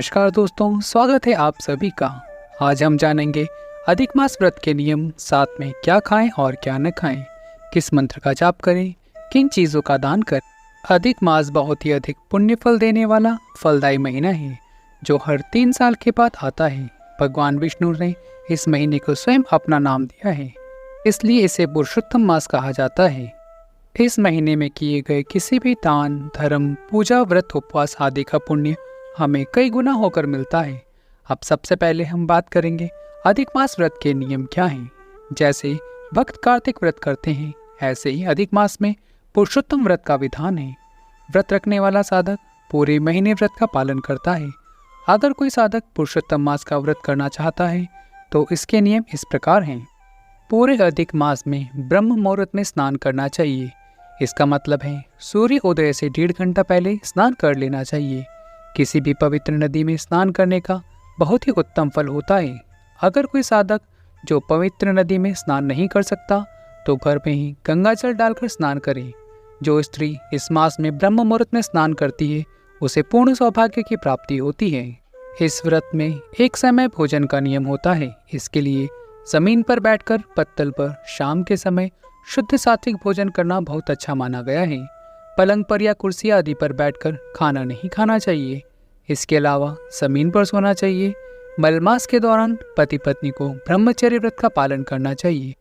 नमस्कार दोस्तों, स्वागत है आप सभी का। आज हम जानेंगे अधिक मास व्रत के नियम, साथ में क्या खाएं और क्या न खाएं, किस मंत्र का जाप करें, किन चीज़ों का दान करें। अधिक मास बहुत ही अधिक पुण्य फल देने वाला फलदायी महीना है जो हर 3 साल के बाद आता है। भगवान विष्णु ने इस महीने को स्वयं अपना नाम दिया है, इसलिए इसे पुरुषोत्तम मास कहा जाता है। इस महीने में किए गए किसी भी दान, धर्म, पूजा, व्रत, उपवास आदि का पुण्य हमें कई गुना होकर मिलता है। अब सबसे पहले हम बात करेंगे अधिक मास व्रत के नियम क्या हैं। जैसे भक्त कार्तिक व्रत करते हैं, ऐसे ही अधिक मास में पुरुषोत्तम व्रत का विधान है। व्रत रखने वाला साधक पूरे महीने व्रत का पालन करता है। अगर कोई साधक पुरुषोत्तम मास का व्रत करना चाहता है तो इसके नियम इस प्रकार हैं। पूरे अधिक मास में ब्रह्म मुहूर्त में स्नान करना चाहिए। इसका मतलब है सूर्य उदय से 1.5 घंटा पहले स्नान कर लेना चाहिए। किसी भी पवित्र नदी में स्नान करने का बहुत ही उत्तम फल होता है। अगर कोई साधक जो पवित्र नदी में स्नान नहीं कर सकता तो घर में ही गंगा जल डालकर स्नान करे। जो स्त्री इस मास में ब्रह्म मुहूर्त में स्नान करती है उसे पूर्ण सौभाग्य की प्राप्ति होती है। इस व्रत में एक समय भोजन का नियम होता है। इसके लिए जमीन पर बैठकर पत्तल पर शाम के समय शुद्ध सात्विक भोजन करना बहुत अच्छा माना गया है। पलंग पर या कुर्सी आदि पर बैठकर खाना नहीं खाना चाहिए। इसके अलावा जमीन पर सोना चाहिए। मलमास के दौरान पति पत्नी को ब्रह्मचर्य व्रत का पालन करना चाहिए।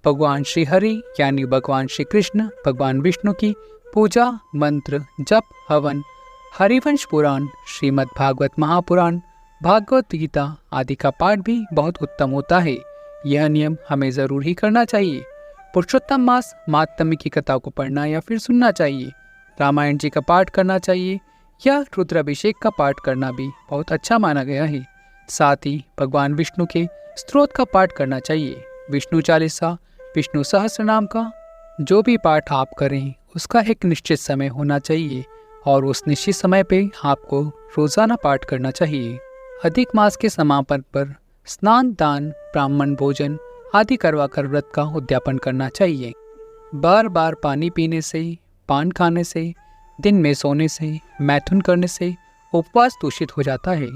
भगवान श्री हरि यानी भगवान श्री कृष्ण, भगवान विष्णु की पूजा, मंत्र, जप, हवन, हरिवंश पुराण, श्रीमद् भागवत महापुराण, भागवत गीता आदि का पाठ भी बहुत उत्तम होता है। यह नियम हमें जरूर ही करना चाहिए। पुरुषोत्तम मास मातमी की कथा को पढ़ना या फिर सुनना चाहिए। रामायण जी का पाठ करना चाहिए या रुद्राभिषेक का पाठ करना भी बहुत अच्छा माना गया है। साथ ही भगवान विष्णु के स्तोत्र का पाठ करना चाहिए। विष्णु चालीसा, विष्णु सहस्त्रनाम का जो भी पाठ आप करें उसका एक निश्चित समय होना चाहिए और उस निश्चित समय पे आपको रोजाना पाठ करना चाहिए। अधिक मास के समापन पर स्नान, दान, ब्राह्मण भोजन आदि करवाकर व्रत का उद्यापन करना चाहिए। बार बार पानी पीने से, पान खाने से, दिन में सोने से, मैथुन करने से उपवास दूषित हो जाता है।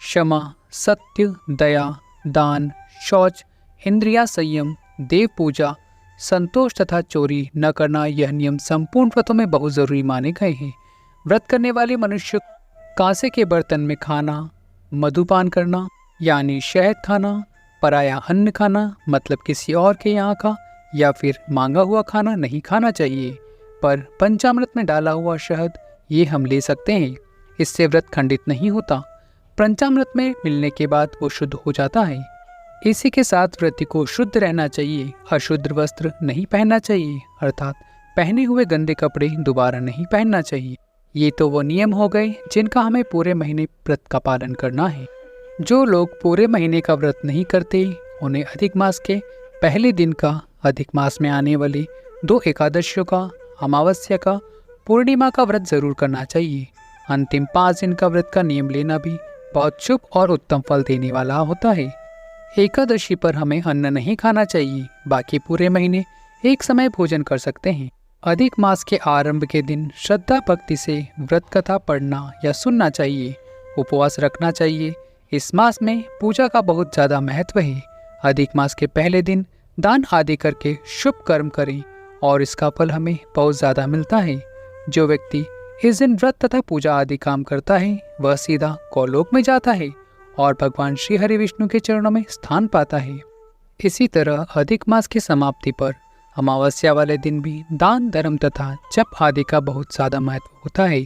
क्षमा, सत्य, दया, दान, शौच, इंद्रिया संयम, देव पूजा, संतोष तथा चोरी न करना, यह नियम संपूर्ण व्रतों में बहुत जरूरी माने गए हैं। व्रत करने वाले मनुष्य कांसे के बर्तन में खाना, मधुपान करना यानी शहद खाना, पराया अन्न खाना मतलब किसी और के यहाँ का या फिर मांगा हुआ खाना नहीं खाना चाहिए। पर पंचामृत में डाला हुआ शहद ये हम ले सकते हैं। इससे व्रत खंडित नहीं होता। पंचामृत में मिलने के बाद वो शुद्ध हो जाता है। इसी के साथ व्रती को शुद्ध रहना चाहिए। अशुद्ध वस्त्र नहीं पहनना चाहिए, अर्थात पहने हुए गंदे कपड़े दोबारा नहीं पहनना चाहिए। ये तो वो नियम हो गए जिनका हमें पूरे महीने व्रत का पालन करना है। जो लोग पूरे महीने का व्रत नहीं करते उन्हें अधिक मास के पहले दिन का, अधिक मास में आने वाली 2 एकादशियों का, अमावस्या का, पूर्णिमा का व्रत जरूर करना चाहिए। अंतिम 5 दिन का व्रत का नियम लेना भी बहुत शुभ और उत्तम फल देने वाला होता है। एकादशी पर हमें अन्न नहीं खाना चाहिए। बाकी पूरे महीने एक समय भोजन कर सकते हैं। अधिक मास के आरंभ के दिन श्रद्धा भक्ति से व्रत कथा पढ़ना या सुनना चाहिए। उपवास रखना चाहिए। इस मास में पूजा का बहुत ज़्यादा महत्व है। अधिक मास के पहले दिन दान आदि करके शुभ कर्म करें और इसका फल हमें बहुत ज़्यादा मिलता है। जो व्यक्ति इस दिन व्रत तथा पूजा आदि काम करता है वह सीधा गौलोक में जाता है और भगवान श्री हरि विष्णु के चरणों में स्थान पाता है। इसी तरह अधिक मास की समाप्ति पर अमावस्या वाले दिन भी दान, धर्म तथा जप आदि का बहुत ज़्यादा महत्व होता है।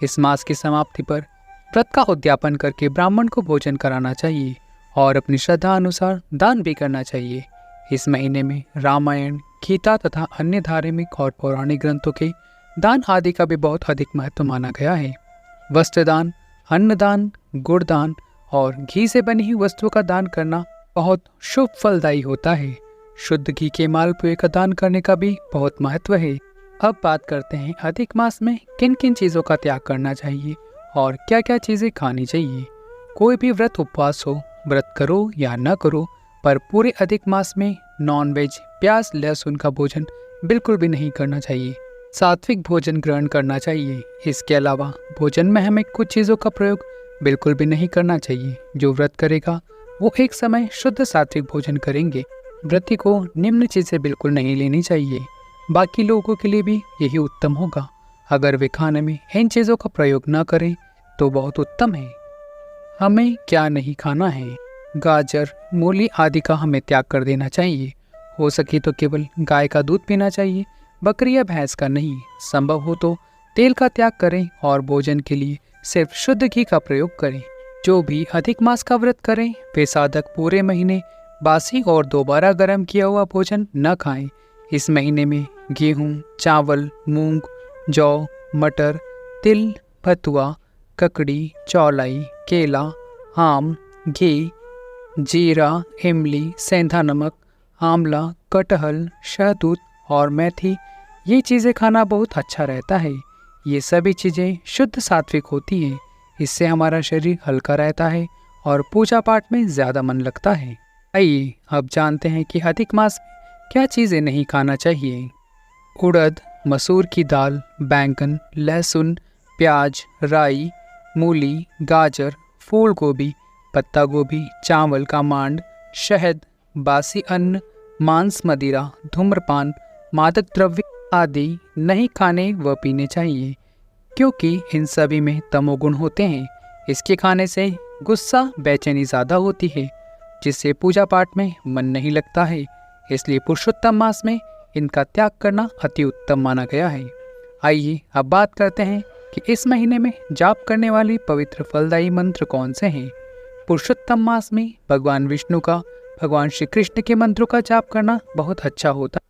इस मास की समाप्ति पर व्रत का उद्यापन करके ब्राह्मण को भोजन कराना चाहिए और अपनी श्रद्धा अनुसार दान भी करना चाहिए। इस महीने में रामायण, गीता तथा अन्य धार्मिक और पौराणिक ग्रंथों के दान आदि का भी बहुत अधिक महत्व माना गया है। वस्त्रदान, अन्नदान, गुड़दान और घी से बनी हुई वस्तुओं का दान करना बहुत शुभ फलदायी होता है। शुद्ध घी के मालपुए का दान करने का भी बहुत महत्व है। अब बात करते हैं अधिक मास में किन किन चीज़ों का त्याग करना चाहिए और क्या क्या चीज़ें खानी चाहिए। कोई भी व्रत उपवास हो, व्रत करो या न करो, पर पूरे अधिक मास में नॉनवेज, प्याज, लहसुन का भोजन बिल्कुल भी नहीं करना चाहिए। सात्विक भोजन ग्रहण करना चाहिए। इसके अलावा भोजन में हमें कुछ चीज़ों का प्रयोग बिल्कुल भी नहीं करना चाहिए। जो व्रत करेगा वो एक समय शुद्ध सात्विक भोजन करेंगे। व्रती को निम्न चीज़ें बिल्कुल नहीं लेनी चाहिए। बाकी लोगों के लिए भी यही उत्तम होगा। अगर वे खाने में इन चीज़ों का प्रयोग न करें तो बहुत उत्तम है। हमें क्या नहीं खाना है? गाजर, मूली आदि का हमें त्याग कर देना चाहिए। हो सके तो केवल गाय का दूध पीना चाहिए, बकरी या भैंस का नहीं। संभव हो तो तेल का त्याग करें और भोजन के लिए सिर्फ शुद्ध घी का प्रयोग करें। जो भी अधिक मास का व्रत करें वे साधक पूरे महीने बासी और दोबारा गर्म किया हुआ भोजन न खाएं। इस महीने में गेहूं, चावल, मूंग, जौ, मटर, तिल, भतुआ, ककड़ी, चौलाई, केला, आम, घी, जीरा, इमली, सेंधा नमक, आंवला, कटहल, शहतूत और मेथी, ये चीज़ें खाना बहुत अच्छा रहता है। ये सभी चीज़ें शुद्ध सात्विक होती हैं। इससे हमारा शरीर हल्का रहता है और पूजा पाठ में ज़्यादा मन लगता है। आइए अब जानते हैं कि अधिक मास में क्या चीज़ें नहीं खाना चाहिए। उड़द, मसूर की दाल, बैंगन, लहसुन, प्याज, राई, मूली, गाजर, फूल गोभी, पत्ता गोभी, चावल का मांड, शहद, बासी अन्न, मांस, मदिरा, धूम्रपान, मादक द्रव्य आदि नहीं खाने व पीने चाहिए, क्योंकि इन सभी में तमोगुण होते हैं। इसके खाने से गुस्सा, बेचैनी ज़्यादा होती है, जिससे पूजा पाठ में मन नहीं लगता है। इसलिए पुरुषोत्तम मास में इनका त्याग करना अति उत्तम माना गया है। आइए अब बात करते हैं कि इस महीने में जाप करने वाली पवित्र फलदायी मंत्र कौन से हैं। पुरुषोत्तम मास में भगवान विष्णु का, भगवान श्री कृष्ण के मंत्रों का जाप करना बहुत अच्छा होता है।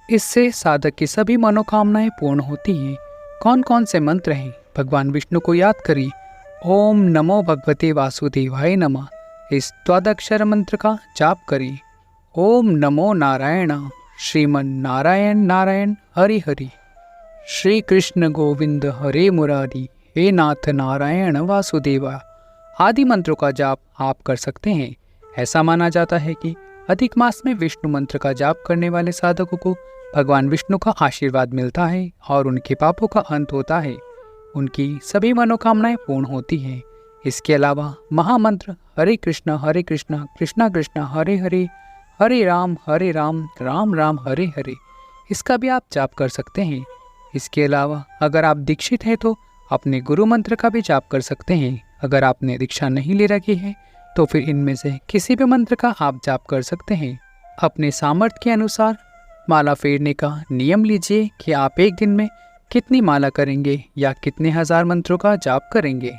इससे साधक की सभी मनोकामनाएं पूर्ण होती हैं। कौन कौन से मंत्र हैं? भगवान विष्णु को याद करिए। ओम नमो भगवते वासुदेवाय नमः, इस द्वादक्षर मंत्र का जाप करिए। ओम नमो नारायण, श्रीमन नारायण नारायण हरि हरि, श्री कृष्ण गोविंद हरे मुरारी, हे नाथ नारायण वासुदेवा आदि मंत्रों का जाप आप कर सकते हैं। ऐसा माना जाता है कि अधिक मास में विष्णु मंत्र का जाप करने वाले साधकों को भगवान विष्णु का आशीर्वाद मिलता है और उनके पापों का अंत होता है। उनकी सभी मनोकामनाएं पूर्ण होती हैं। इसके अलावा महामंत्र हरे कृष्णा कृष्णा कृष्णा हरे हरे, हरे राम राम राम हरे हरे, इसका भी आप जाप कर सकते हैं। इसके अलावा अगर आप दीक्षित हैं तो अपने गुरु मंत्र का भी जाप कर सकते हैं। अगर आपने दीक्षा नहीं ले रखी है तो फिर इनमें से किसी भी मंत्र का आप जाप कर सकते हैं। अपने सामर्थ्य के अनुसार माला फेरने का नियम लीजिए कि आप एक दिन में कितनी माला करेंगे या कितने हजार मंत्रों का जाप करेंगे।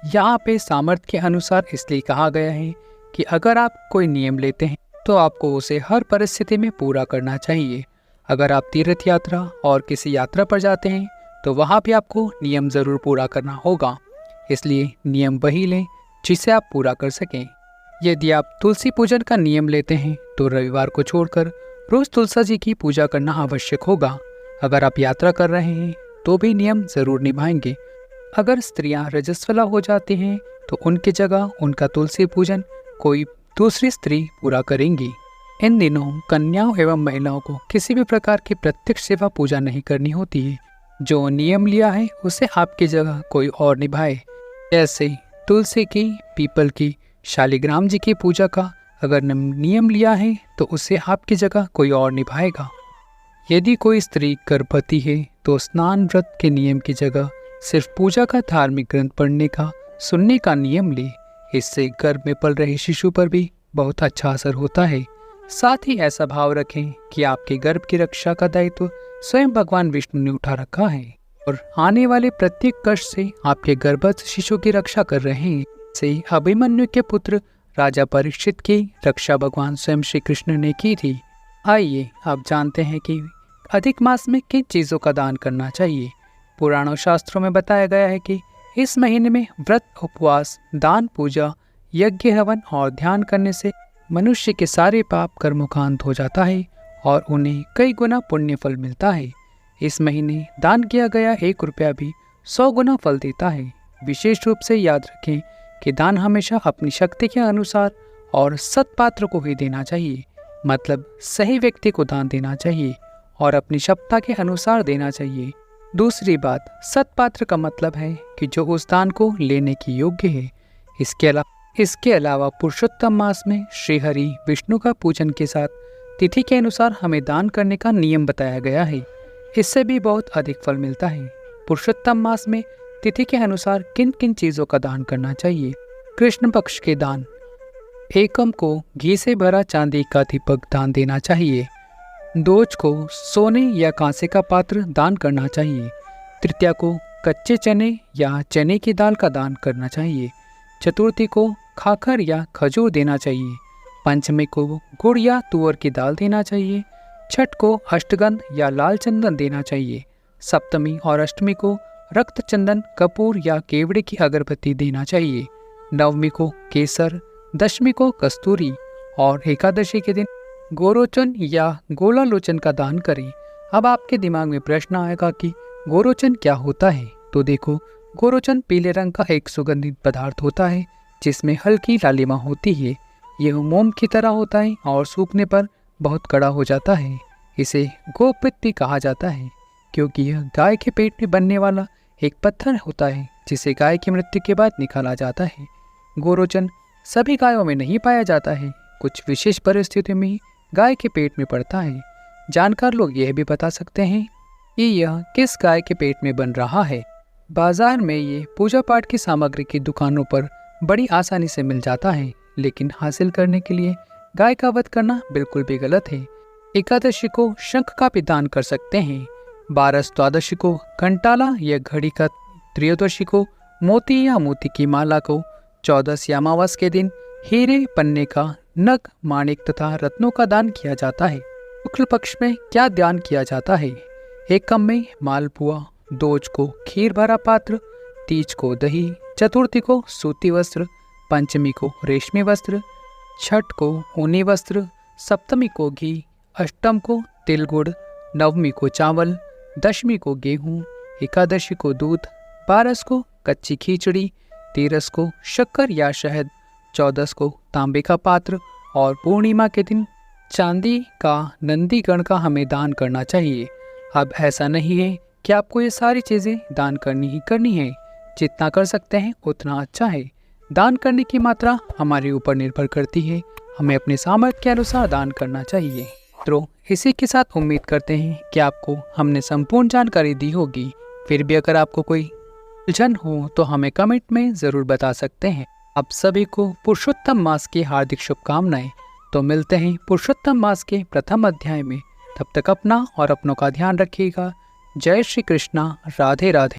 यहाँ पे सामर्थ्य के अनुसार इसलिए कहा गया है कि अगर आप कोई नियम लेते हैं तो आपको उसे हर परिस्थिति में पूरा करना चाहिए। अगर आप तीर्थ यात्रा और किसी यात्रा पर जाते हैं तो वहाँ भी आपको नियम ज़रूर पूरा करना होगा। इसलिए नियम वही लें जिसे आप पूरा कर सकें। यदि आप तुलसी पूजन का नियम लेते हैं तो रविवार को छोड़कर रोज तुलसी जी की पूजा करना आवश्यक होगा। अगर आप यात्रा कर रहे हैं तो भी नियम जरूर निभाएंगे। अगर स्त्रियां रजस्वला हो जाती हैं तो उनकी जगह उनका तुलसी पूजन कोई दूसरी स्त्री पूरा करेंगी। इन दिनों कन्याओं एवं महिलाओं को किसी भी प्रकार की प्रत्यक्ष सेवा पूजा नहीं करनी होती है। जो नियम लिया है उसे आपकी जगह कोई और निभाए। जैसे तुलसी की, पीपल की, शालिग्राम जी की पूजा का अगर नियम लिया है तो उसे आपकी जगह कोई और निभाएगा। यदि कोई स्त्री गर्भवती है तो स्नान व्रत के नियम की जगह सिर्फ पूजा का धार्मिक ग्रंथ पढ़ने का, सुनने का नियम ले। इससे गर्भ में पल रहे शिशु पर भी बहुत अच्छा असर होता है। साथ ही ऐसा भाव रखें कि आपके गर्भ की रक्षा का दायित्व स्वयं भगवान विष्णु ने उठा रखा है और आने वाले प्रत्येक कष्ट से आपके गर्भस्थ शिशु की रक्षा कर रहे हैं। से अभिमन्यु के पुत्र राजा परीक्षित की रक्षा भगवान स्वयं श्री कृष्ण ने की थी। आइए अब जानते हैं कि अधिक मास में किन चीज़ों का दान करना चाहिए। पुराणों शास्त्रों में बताया गया है कि इस महीने में व्रत, उपवास, दान, पूजा, यज्ञ, हवन और ध्यान करने से मनुष्य के सारे पाप कर्मों का अंत हो जाता है और उन्हें कई गुना पुण्य फल मिलता है। इस महीने दान किया गया 1 रुपया भी 100 गुना फल देता है। विशेष रूप से याद रखें कि दान हमेशा अपनी शक्ति के अनुसार और सत्पात्र को ही देना चाहिए। मतलब सही व्यक्ति को दान देना चाहिए और अपनी क्षमता के अनुसार देना चाहिए। दूसरी बात, सत्पात्र का मतलब है कि जो उस दान को लेने की योग्य है। इसके अलावा पुरुषोत्तम मास में श्री हरि विष्णु का पूजन के साथ तिथि के अनुसार हमें दान करने का नियम बताया गया है। इससे भी बहुत अधिक फल मिलता है। पुरुषोत्तम मास में तिथि के अनुसार किन किन चीज़ों का दान करना चाहिए। कृष्ण पक्ष के दान, एकम को घी से भरा चांदी का दीपक दान देना चाहिए। दोज को सोने या कांसे का पात्र दान करना चाहिए। तृतीया को कच्चे चने या चने की दाल का दान करना चाहिए। चतुर्थी को खाकर या खजूर देना चाहिए। पंचमी को गुड़ या तुअर की दाल देना चाहिए। छठ को अष्टगंध या लाल चंदन देना चाहिए। सप्तमी और अष्टमी को रक्त चंदन, कपूर या केवड़े की अगरबत्ती देना चाहिए। नवमी को केसर, दशमी को कस्तूरी और एकादशी के दिन गोरोचन या गोलालोचन का दान करें। अब आपके दिमाग में प्रश्न आएगा कि गोरोचन क्या होता है। तो देखो, गोरोचन पीले रंग का एक सुगंधित पदार्थ होता है जिसमें हल्की लालिमा होती है। यह मोम की तरह होता है और सूखने पर बहुत कड़ा हो जाता है। इसे गोपित भी कहा जाता है क्योंकि यह गाय के पेट में बनने वाला एक पत्थर होता है जिसे गाय की मृत्यु के बाद निकाला जाता है। गोरोचन सभी गायों में नहीं पाया जाता है, कुछ विशेष परिस्थितियों में ही गाय के पेट में पड़ता है। जानकार लोग यह भी बता सकते हैं कि यह किस गाय के पेट में बन रहा है। बाजार में ये पूजा पाठ की सामग्री की दुकानों पर बड़ी आसानी से मिल जाता है, लेकिन हासिल करने के लिए गाय का वध करना बिल्कुल भी गलत है। एकादशी को शंख का भी दान कर सकते हैं। 12 द्वादशी को घंटाला या घड़ी का, त्रयोदशी को मोती या मोती की माला को, 14 या अमावस के दिन हीरे, पन्ने का नग, माणिक तथा रत्नों का दान किया जाता है। शुक्ल पक्ष में क्या दान किया जाता है। एकम में मालपुआ, दोज को खीर भरा पात्र, तीज को दही, चतुर्थी को सूती वस्त्र, पंचमी को रेशमी वस्त्र, छठ को ऊनी वस्त्र, सप्तमी को घी, अष्टम को तिल गुड़, नवमी को चावल, दशमी को गेहूं, एकादशी को दूध, 12 को कच्ची खिचड़ी, 13 को शक्कर या शहद, 14 को तांबे का पात्र और पूर्णिमा के दिन चांदी का नंदी गण का हमें दान करना चाहिए। अब ऐसा नहीं है कि आपको ये सारी चीज़ें दान करनी ही करनी है। जितना कर सकते हैं उतना अच्छा है। दान करने की मात्रा हमारे ऊपर निर्भर करती है। हमें अपने सामर्थ्य के अनुसार दान करना चाहिए। तो इसी के साथ उम्मीद करते हैं कि आपको हमने संपूर्ण जानकारी दी होगी। फिर भी अगर आपको कोई उलझन हो तो हमें कमेंट में ज़रूर बता सकते हैं। आप सभी को पुरुषोत्तम मास की हार्दिक शुभकामनाएं। तो मिलते हैं पुरुषोत्तम मास के प्रथम अध्याय में। तब तक अपना और अपनों का ध्यान रखिएगा। जय श्री कृष्णा। राधे राधे।